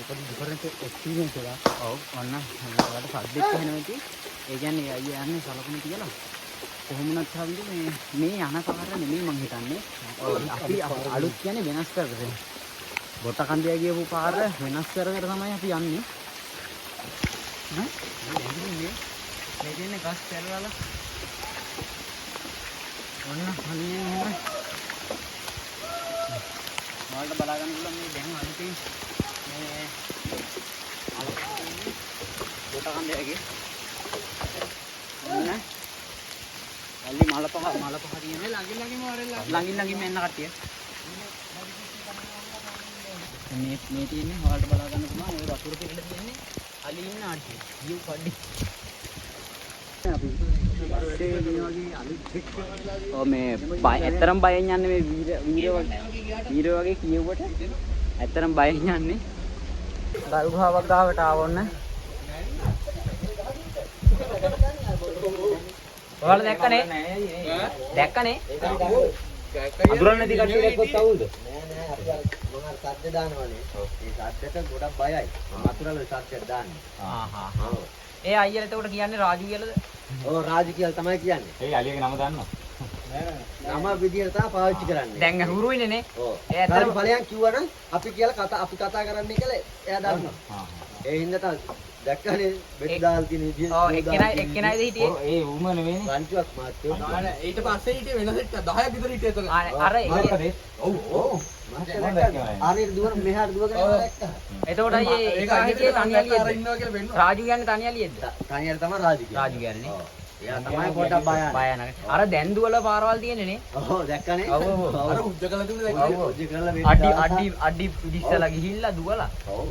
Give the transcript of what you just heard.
පොඩි difference experience එකක්. ඔව් ඔන්න ඔයාලට සද්දෙත් ඇහෙනවා ඉතින්. ඒ කියන්නේ අයියා යන්නේ සලකුණු තියලා. කොහොමුණත් හරිද මේ යන පාර නෙමෙයි මං හිතන්නේ. අපි අලුත් කියන්නේ වෙනස් කරගෙන. බොට කන්දියා ගියපු පාර වෙනස් කරගෙන තමයි අපි යන්නේ. ඈ මේ කියන්නේ ගස් පැලවල ඔන්න හනියෙන් එහෙම ඔයාලට බලා ගන්න පුළුවන් මේ දැන් අලුතින් මේ බොට කන්දියාගේ ඔන්න අල්ලි මලපහ තියෙන්නේ ළඟින් එන්න කට්ටිය මේ තියෙන්නේ ඔයාලට බලා ගන්න පුළුවන් ඔය වතුර පිටට තියෙන්නේ අලි ඉන්න ආටි යු කඩි මේ ඇත්තරම් බයෙන් යන්නේ මේ වීර වගේ කියුවට ඇත්තරම් බයෙන් යන්නේ ගල් ගුහාවක් ගාවට ආවොන්න ඔයාලා දැක්කනේ අඳුරන්නේ නැති කට්ටිය දැක්කොත් අවුල්ද නෑ අපි මොනවා සද්ද දානවනේ. ඒ සද්දට ගොඩක් බයයි. මතුරල සද්දට දාන්නේ. ඒ අයියලා එතකොට කියන්නේ රාජු කියලාද? ඔව් රාජු කියලා තමයි කියන්නේ. ඒ අලියගේ නම දන්නවද? නම විදියට තමයි පාවිච්චි කරන්නේ. දැන් හුරුයිනේ නේ. ඔව්. ඒ ඇත්තටම ඵලයන් කිව්වනම් අපි කතා කරන්නේ කියලා එයා දන්නවා. ඒ හින්දා දැක්කනේ බෙඩ් දාලා තියෙන විදිය. ඔව් එක්කෙනායිද හිටියේ? ඒ ඌම නෙවෙයිනේ. රන්චුවක් මාත්‍යෝ. ඊට පස්සේ හිටියේ වෙනසෙත් 10ක් විතර හිටියේ එතන. අර ඔව් ඔව්. ආනේ දුවන මෙහාට දුවගෙන දැක්කා. එතකොට අයියේ ඒක හිටියේ තනියලියෙද? ඉන්නවා කියලා වෙන්න. රාජු කියන්නේ තනියලියෙද? තනියට තමයි රාජු කියන්නේ. රාජු කියන්නේ. ඔව්. එයා තමයි පොඩ්ඩක් බයන්නේ. අර දැන් දුවල පාරවල් තියෙන්නේ නේ. ඔව් දැක්කනේ. ඔව් ඔව්. අර උද්ද කළ තිබුණේ දැක්කේ. ඔව් ඔව්. කරලා අඩි ඉදිස්සලා ගිහිල්ලා දුවලා. ඔව්.